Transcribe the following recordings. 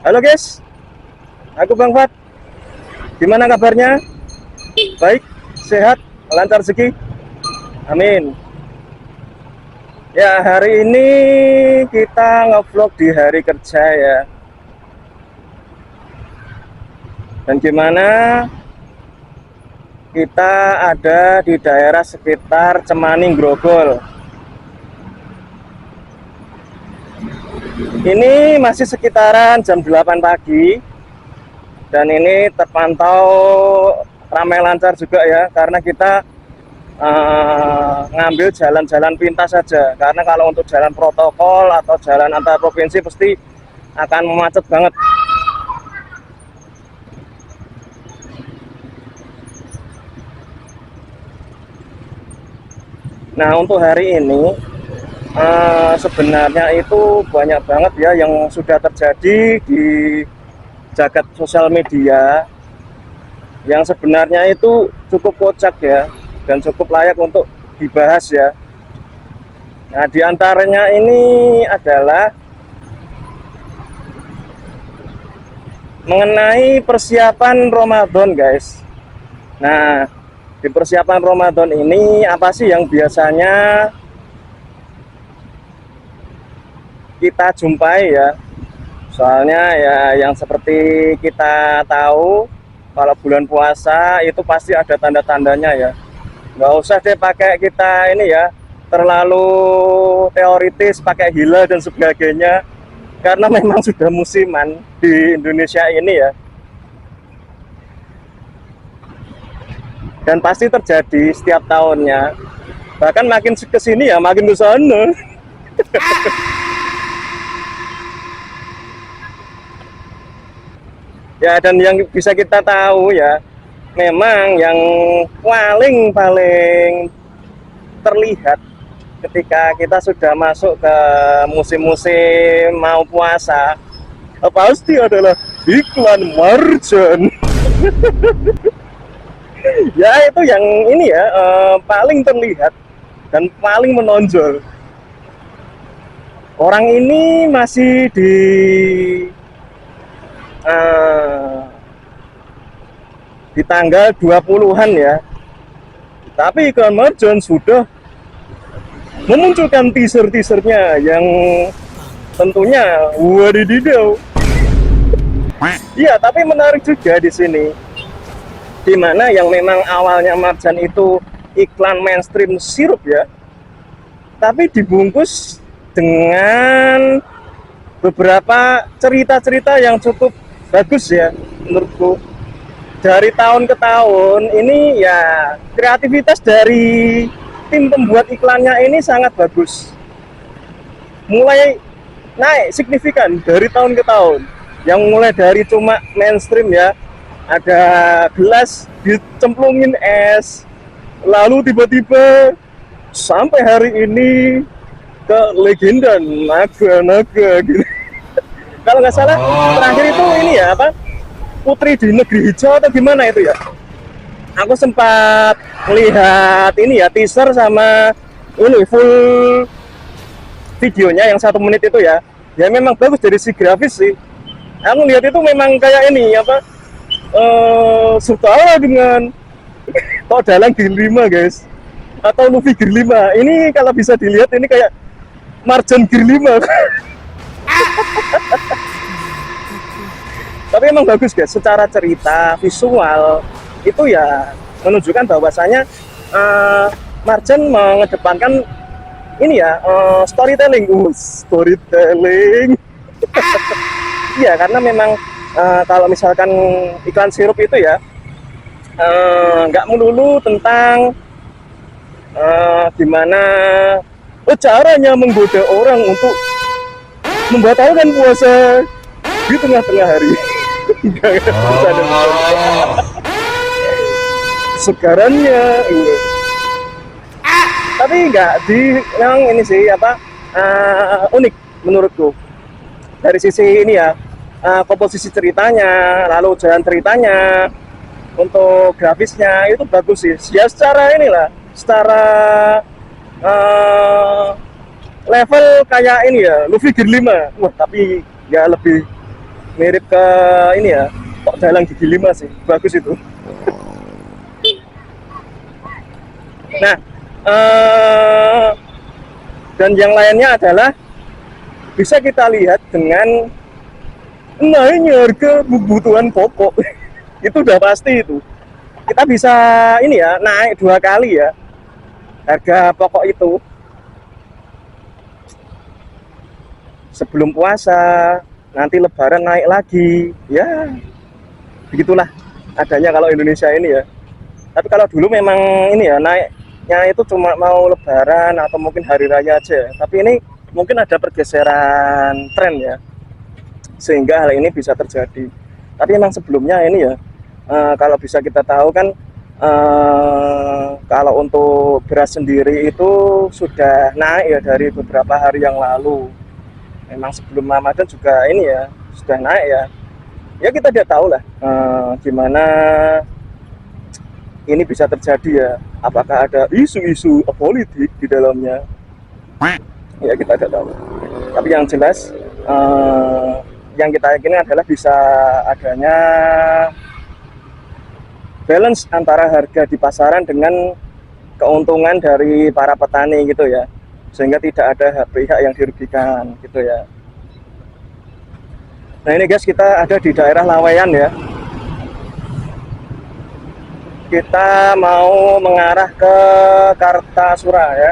Halo guys, aku Bang Fat. Gimana kabarnya? Baik, sehat, lancar rezeki? Amin. Ya, hari ini kita ngevlog di hari kerja ya. Dan gimana kita ada di daerah sekitar Cemaning Grogol. Ini masih sekitaran jam 8 pagi. Dan ini terpantau ramai lancar juga ya, karena kita ngambil jalan-jalan pintas saja. Karena kalau untuk jalan protokol atau jalan antar provinsi pasti akan macet banget. Nah, untuk hari ini sebenarnya itu banyak banget ya yang sudah terjadi di jagat sosial media yang sebenarnya itu cukup kocak ya, dan cukup layak untuk dibahas ya. Nah, diantaranya ini adalah mengenai persiapan Ramadan guys. Nah, di persiapan Ramadan ini apa sih yang biasanya kita jumpai ya? Soalnya ya yang seperti kita tahu, kalau bulan puasa itu pasti ada tanda-tandanya ya. Nggak usah deh pakai kita ini ya terlalu teoritis pakai hilal dan sebagainya, karena memang sudah musiman di Indonesia ini ya, dan pasti terjadi setiap tahunnya, bahkan makin kesini ya makin ke sana. Ya, dan yang bisa kita tahu ya, memang yang paling terlihat ketika kita sudah masuk ke musim-musim mau puasa, pasti adalah iklan Marjan. Ya, itu yang ini ya, paling terlihat dan paling menonjol. Orang ini masih di tanggal 20-an ya, tapi iklan Marjan sudah memunculkan teaser-teasernya yang tentunya wadididaw. Iya, tapi menarik juga di sini, dimana yang memang awalnya Marjan itu iklan mainstream sirup ya, tapi dibungkus dengan beberapa cerita-cerita yang cukup bagus ya menurutku. Dari tahun ke tahun ini ya, kreativitas dari tim pembuat iklannya ini sangat bagus, mulai naik signifikan dari tahun ke tahun. Yang mulai dari cuma mainstream ya, ada gelas dicemplungin es, lalu tiba-tiba sampai hari ini ke legenda naga-naga gitu. Kalau nggak salah terakhir itu ini ya apa, Putri di Negeri Hijau atau gimana itu ya. Aku sempat melihat ini ya teaser sama ini full videonya yang 1 menit itu ya. Ya memang bagus dari si grafis sih. Aku lihat itu memang kayak ini apa, suka dengan kok dalang Gear 5 guys, atau Luffy Gear 5. Ini kalau bisa dilihat ini kayak Marjan Gear 5. Tapi emang bagus guys, secara cerita visual itu ya menunjukkan bahwasanya Marjan mengedepankan ini ya, storytelling. Storytelling. Iya, karena memang kalau misalkan iklan sirup itu ya nggak melulu tentang gimana caranya menggoda orang untuk membatalkan puasa di tengah-tengah hari. Segarannya tapi enggak di, memang ini sih apa, unik menurutku dari sisi ini ya, komposisi ceritanya, lalu jalan ceritanya, untuk grafisnya itu bagus sih ya. Secara inilah, secara level kayak ini ya Luffy Gear 5. Wah, tapi ya lebih mirip ke ini ya, kok dalang gigi 5 sih, bagus itu. Nah, dan yang lainnya adalah bisa kita lihat dengan naiknya harga kebutuhan pokok. Itu udah pasti itu. Kita bisa ini ya, naik 2 kali ya harga pokok itu. Sebelum puasa, nanti lebaran naik lagi. Ya, begitulah adanya kalau Indonesia ini ya. Tapi kalau dulu memang ini ya, naiknya itu cuma mau lebaran atau mungkin hari raya aja. Tapi ini mungkin ada pergeseran tren ya, sehingga hal ini bisa terjadi. Tapi memang sebelumnya ini ya, kalau bisa kita tahu kan, kalau untuk beras sendiri itu sudah naik ya dari beberapa hari yang lalu. Memang sebelum Ramadan juga ini ya sudah naik ya. Ya kita tidak tahu lah gimana ini bisa terjadi ya. Apakah ada isu-isu politik di dalamnya? Ya kita tidak tahu. Tapi yang jelas yang kita yakini adalah bisa adanya balance antara harga di pasaran dengan keuntungan dari para petani gitu ya, sehingga tidak ada pihak yang dirugikan gitu ya. Nah ini guys, kita ada di daerah Laweyan ya. Kita mau mengarah ke Kartasura ya.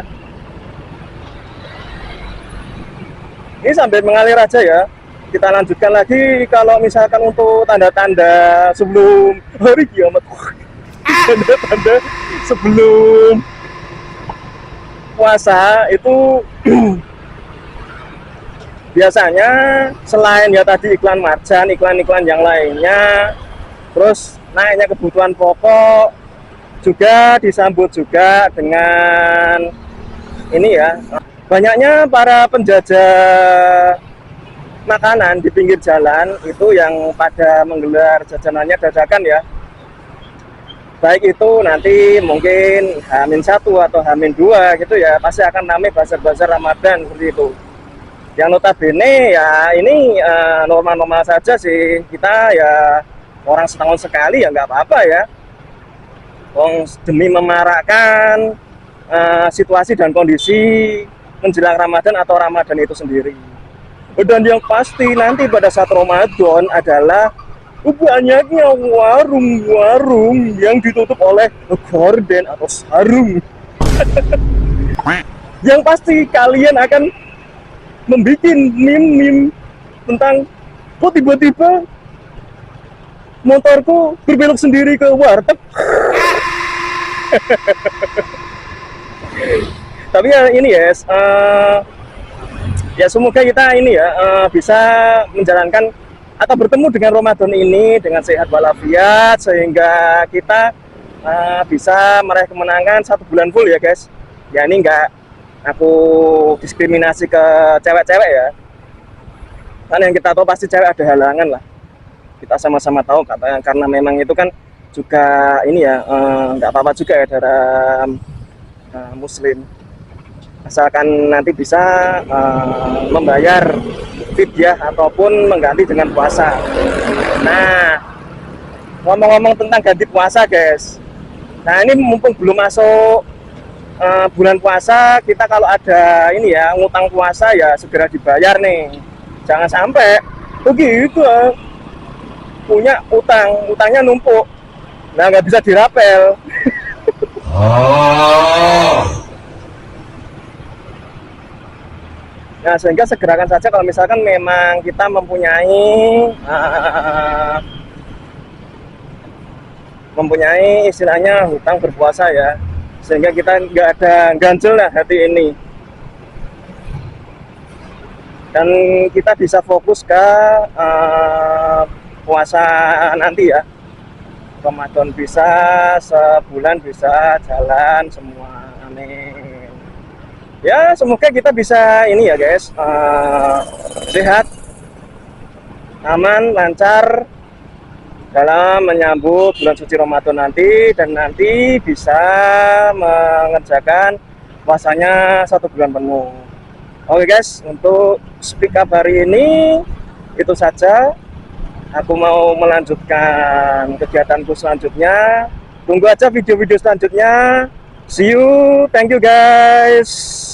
Ini sambil mengalir aja ya. Kita lanjutkan lagi kalau misalkan untuk tanda-tanda sebelum hari kiamat. Tanda-tanda sebelum puasa itu biasanya selain ya tadi iklan marjan, iklan-iklan yang lainnya, terus naiknya kebutuhan pokok juga disambut juga dengan ini ya, banyaknya para penjajah makanan di pinggir jalan itu yang pada menggelar jajanannya dadakan ya. Baik itu nanti mungkin H-1 atau H-2 gitu ya, pasti akan ramai bazar-bazar Ramadan seperti itu. Yang notabene ya ini normal-normal saja sih, kita ya orang setahun sekali ya nggak apa-apa ya. Demi memarakkan situasi dan kondisi menjelang Ramadan atau Ramadan itu sendiri. Dan yang pasti nanti pada saat Ramadan adalah banyaknya warung-warung yang ditutup oleh gorden atau sarung. Yang pasti kalian akan membuat meme-meme tentang kok tiba-tiba motorku berbelok sendiri ke warteg. Tapi ya ini yes, ya semoga kita ini ya bisa menjalankan atau bertemu dengan Ramadan ini dengan sehat walafiat, sehingga kita bisa meraih kemenangan 1 bulan full ya guys. Ya ini enggak aku diskriminasi ke cewek-cewek ya, karena yang kita tahu pasti cewek ada halangan lah, kita sama-sama tahu karena memang itu kan juga ini ya nggak apa-apa juga ya dalam muslim, asalkan nanti bisa membayar fidyah ataupun mengganti dengan puasa. Nah, ngomong-ngomong tentang ganti puasa guys, nah ini mumpung belum masuk bulan puasa, kita kalau ada ini ya ngutang puasa ya segera dibayar nih, jangan sampai begitu punya utangnya numpuk, nah nggak bisa dirapel. Nah sehingga segerakan saja kalau misalkan memang kita mempunyai istilahnya hutang berpuasa ya, sehingga kita nggak ada ganjel lah hati ini, dan kita bisa fokus ke puasa nanti ya. Ramadan bisa sebulan bisa jalan semua, amin. Ya semoga kita bisa ini ya guys, sehat, aman, lancar dalam menyambut bulan suci Ramadan nanti, dan nanti bisa mengerjakan puasanya 1 bulan penuh. Oke guys, untuk speak up hari ini itu saja. aku mau melanjutkan kegiatanku selanjutnya. Tunggu aja video-video selanjutnya. See you, thank you guys.